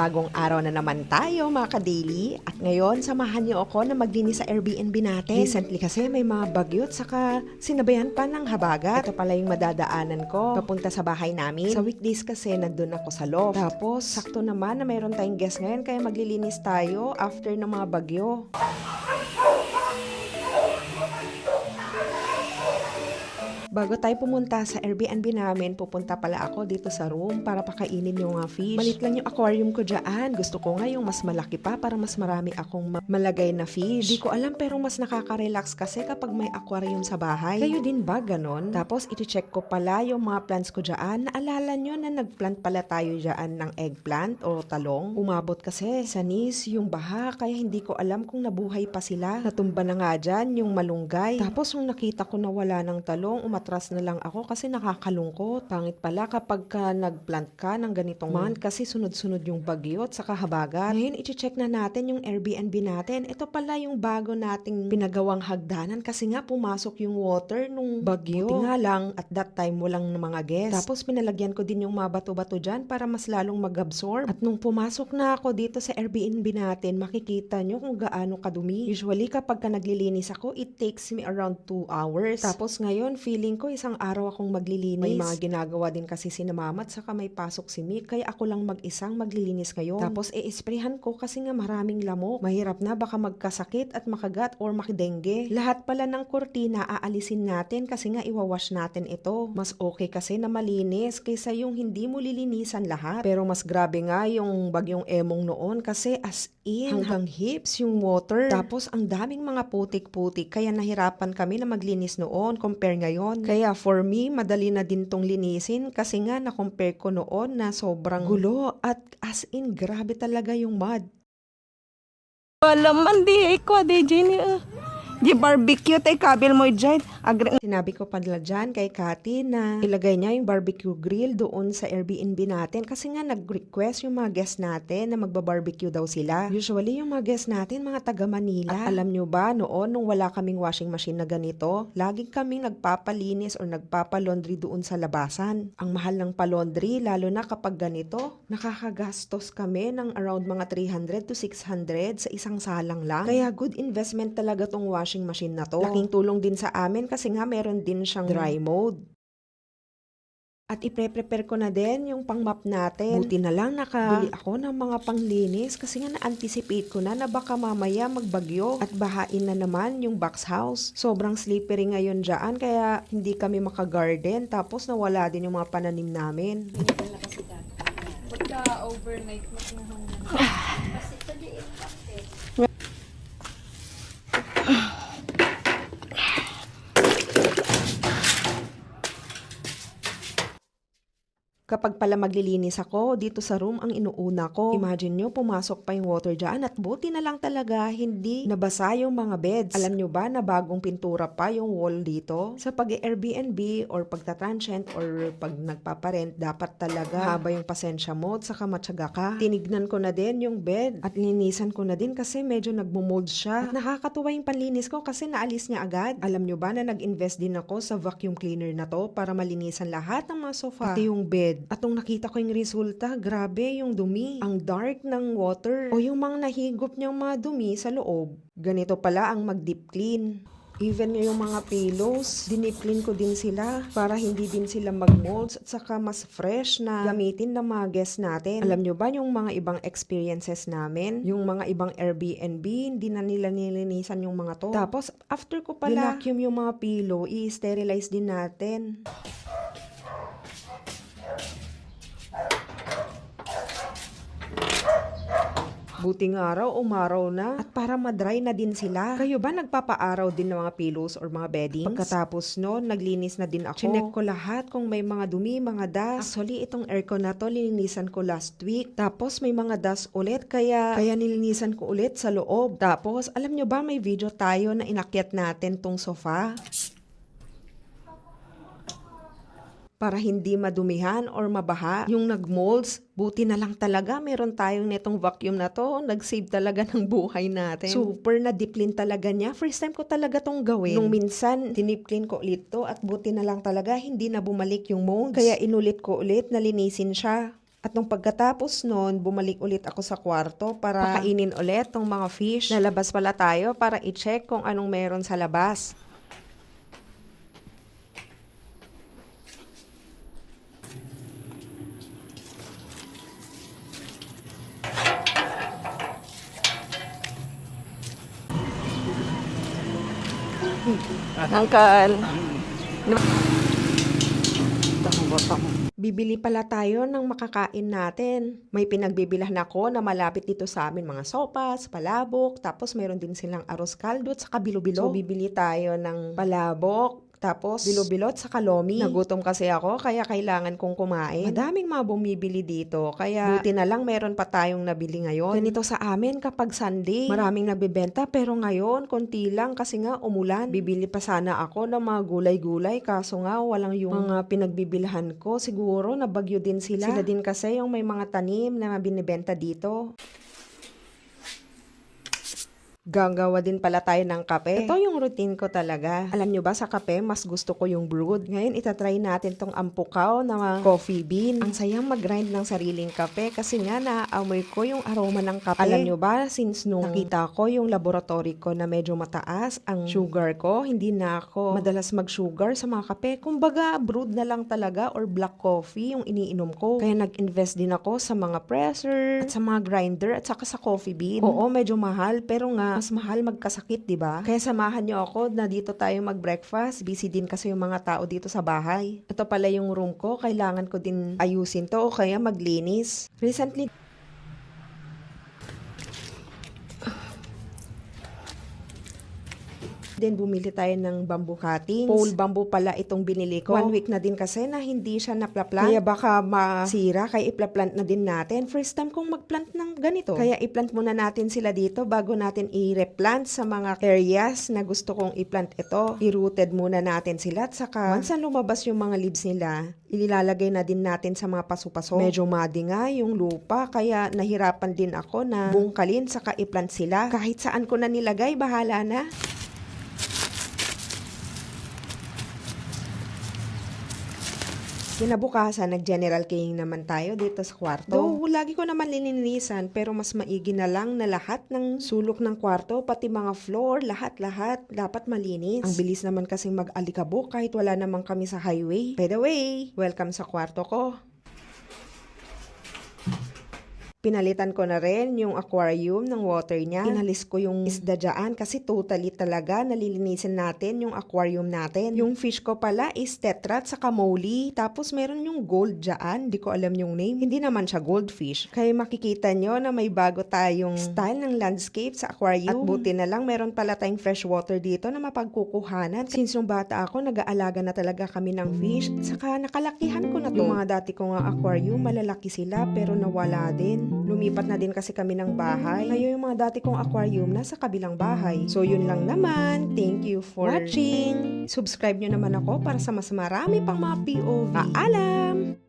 Panibagong araw na naman tayo mga ka-daily. At ngayon, samahan niyo ako na maglinis sa Airbnb natin. Recently kasi may mga bagyo at saka sinabayan pa ng habagat. Ito pala yung madadaanan ko papunta sa bahay namin. Sa weekdays kasi nandun ako sa loob. Tapos, sakto naman na mayroon tayong guest ngayon kaya maglilinis tayo after ng mga bagyo. Bago tayo pumunta sa Airbnb namin, pupunta pala ako dito sa room para pakainin yung mga fish. Malit lang yung aquarium ko dyan. Gusto ko nga yung mas malaki pa para mas marami akong malagay na fish. Di ko alam pero mas nakaka-relax kasi kapag may aquarium sa bahay. Kayo din ba ganon? Tapos iti-check ko pala yung mga plants ko dyan. Naalala nyo na nagplant pala tayo dyan ng eggplant o talong? Umabot kasi sa nis yung baha kaya hindi ko alam kung nabuhay pa sila. Natumba na nga dyan yung malunggay. Tapos nung nakita ko na wala ng talong, umatras na lang ako kasi nakakalungkot. Pangit pala kapag ka nagplant ka ng ganitong month kasi sunod-sunod yung bagyo at saka habagat. Ngayon, i-check na natin yung Airbnb natin. Ito pala yung bago nating pinagawang hagdanan kasi nga pumasok yung water nung bagyo. Buti nga lang at that time walang mga guests. Tapos pinalagyan ko din yung mga bato-bato dyan para mas lalong mag-absorb. At nung pumasok na ako dito sa Airbnb natin, makikita nyo kung gaano kadumi. Usually kapag ka naglilinis ako, it takes me around 2 hours. Tapos ngayon, feeling ko isang araw akong maglilinis. May mga ginagawa din kasi si Mama at saka may pasok si Mick kaya ako lang mag-isang maglilinis ngayon. Tapos i-sprayhan ko kasi nga maraming lamok. Mahirap na baka magkasakit at makagat or makidengge. Lahat pala ng kurtina aalisin natin kasi nga iwawash natin ito. Mas okay kasi na malinis kaysa yung hindi mo lilinisan lahat. Pero mas grabe nga yung bagyong Emong noon kasi as in hanggang hips yung water. Tapos ang daming mga putik-putik kaya nahirapan kami na maglinis noon compare ngayon. Kaya for me, madali na din tong linisin kasi nga na-compare ko noon na sobrang gulo at as in grabe talaga yung mud. Alam man di ko di Jenny di barbecue tay kabil mo dyan. Sinabi ko pala dyan kay Cathy na ilagay niya yung barbecue grill doon sa Airbnb natin kasi nga nag-request yung mga guests natin na magba-barbecue daw sila. Usually yung mga guests natin mga taga Manila. At alam nyo ba noon nung wala kaming washing machine na ganito, laging kaming nagpapalinis or nagpapalaundry doon sa labasan. Ang mahal ng palaundry lalo na kapag ganito, nakakagastos kami ng around mga 300 to 600 sa isang salang lang. Kaya good investment talaga tong washing machine na to. Laking tulong din sa amin kasi nga meron din siyang dry mode. At ipre-prepare ko na din yung pang-mop natin. Buti na lang nakabili ako ng mga panglinis kasi nga na-anticipate ko na baka mamaya magbagyo at bahain na naman yung box house. Sobrang slippery ngayon dyan kaya hindi kami makagarden tapos nawala din yung mga pananim namin. Pagka overnight makuhang na. Kasi ito di impacted. Kapag pala maglilinis ako, dito sa room ang inuuna ko. Imagine nyo, pumasok pa yung water dyan at buti na lang talaga hindi nabasa yung mga beds. Alam nyo ba na bagong pintura pa yung wall dito? Sa pag-Airbnb or pagta-transient or pag nagpaparent, dapat talaga haba yung pasensya mo at saka matyaga ka. Tinignan ko na din yung bed at linisan ko na din kasi medyo nagmumold siya. At nakakatuwa yung panlinis ko kasi naalis niya agad. Alam nyo ba na nag-invest din ako sa vacuum cleaner na to para malinisan lahat ng mga sofa. Pati yung bed. At nung nakita ko yung resulta, grabe yung dumi. Ang dark ng water. O yung mga nahigop niyang mga dumi sa loob. Ganito pala ang mag-deep clean. Even yung mga pillows, dinip clean ko din sila para hindi din sila mag-molds at saka mas fresh na gamitin ng mga guests natin. Alam nyo ba yung mga ibang experiences namin? Yung mga ibang Airbnb, hindi na nila nilinisan yung mga to. Tapos, after ko pala vacuum yung mga pillow, i-sterilize din natin. Buting araw, umaraw na. At para madry na din sila. Kayo ba nagpapaaraw din ng mga pillows or mga beddings? Pagkatapos no, naglinis na din ako. Chinek ko lahat kung may mga dumi, mga dust. Actually, itong aircon na to, linisan ko last week. Tapos may mga dust ulit, kaya nilinisan ko ulit sa loob. Tapos, alam nyo ba may video tayo na inakyat natin tong sofa? Para hindi madumihan or mabaha yung nagmolds. Buti na lang talaga meron tayong netong vacuum na to. Nag-save talaga ng buhay natin. Super na deep clean talaga niya. First time ko talaga tong gawin. Nung minsan, dinip clean ko ulit to at buti na lang talaga hindi na bumalik yung molds. Kaya inulit ko ulit, nalinisin siya. At nung pagkatapos nun, bumalik ulit ako sa kwarto para pakainin ulit tong mga fish. Nalabas pala tayo para i-check kung anong meron sa labas. Uncle. Bibili pala tayo ng makakain natin. May pinagbibilhan ako na malapit dito sa amin mga sopas, palabok, tapos meron din silang arroz caldo at saka bilo-bilo. So bibili tayo ng palabok, tapos bilo-bilo at saka lomi. Nagutom kasi ako kaya kailangan kong kumain. Madaming mga bumibili dito kaya buti na lang meron pa tayong nabili ngayon. Ganito sa amin kapag Sunday, maraming nagbebenta pero ngayon konti lang kasi nga umulan. Bibili pa sana ako ng mga gulay-gulay kaso nga walang yung mga pinagbibilhan ko. Siguro nabagyo din sila. Sila din kasi yung may mga tanim na binibenta dito. Gagawa din pala tayo ng kape. Ito yung routine ko talaga. Alam nyo ba, sa kape, mas gusto ko yung brewed. Ngayon, itatry natin tong ampukaw na coffee bean. Ang sayang mag-grind ng sariling kape kasi nga naaamoy ko yung aroma ng kape. Alam nyo ba, since nung nakita ko yung laboratory ko na medyo mataas, ang sugar ko, hindi na ako madalas mag-sugar sa mga kape. Kumbaga, brewed na lang talaga or black coffee yung iniinom ko. Kaya nag-invest din ako sa mga presser, at sa mga grinder, at saka sa coffee bean. Oo, medyo mahal, pero nga, mas mahal magkasakit, di ba? Kaya samahan niyo ako na dito tayo mag-breakfast. Busy din kasi yung mga tao dito sa bahay. Ito pala yung room ko. Kailangan ko din ayusin to o kaya maglinis. Recently, then bumili tayo ng bamboo cuttings. Pole bamboo pala itong binili ko. 1 week na din kasi na hindi siya napla-plant. Kaya baka masira, kaya ipla-plant na din natin. First time kong mag-plant ng ganito. Kaya i-plant muna natin sila dito bago natin i-replant sa mga areas na gusto kong i-plant ito. I-rooted muna natin sila at saka once na lumabas yung mga leaves nila, ililalagay na din natin sa mga paso-paso. Medyo muddy nga yung lupa kaya nahirapan din ako na bungkalin saka i-plant sila. Kahit saan ko na nilagay, bahala na. Kinabukasan, nag-general cleaning naman tayo dito sa kwarto. Though, lagi ko naman lininisan, pero mas maigi na lang na lahat ng sulok ng kwarto, pati mga floor, lahat-lahat, dapat malinis. Ang bilis naman kasing mag-alikabok kahit wala naman kami sa highway. By the way, welcome sa kwarto ko. Pinalitan ko na rin yung aquarium ng water niya. Inalis ko yung isda dyan kasi totally talaga nalilinisin natin yung aquarium natin. Yung fish ko pala is tetrat sa kamoli. Tapos meron yung gold dyan. Di ko alam yung name. Hindi naman siya goldfish. Kaya makikita nyo na may bago tayong style ng landscape sa aquarium. At buti na lang meron pala tayong fresh water dito na mapagkukuhanan. Since nung bata ako, nag-aalaga na talaga kami ng fish. Saka nakalakihan ko na to. Yung mga dati ko nga aquarium, malalaki sila pero nawala din. Lumipat na din kasi kami ng bahay. Ngayon yung mga dati kong aquarium nasa kabilang bahay. So yun lang naman. Thank you for watching. Subscribe nyo naman ako para sa mas marami pang mga POV. Paalam!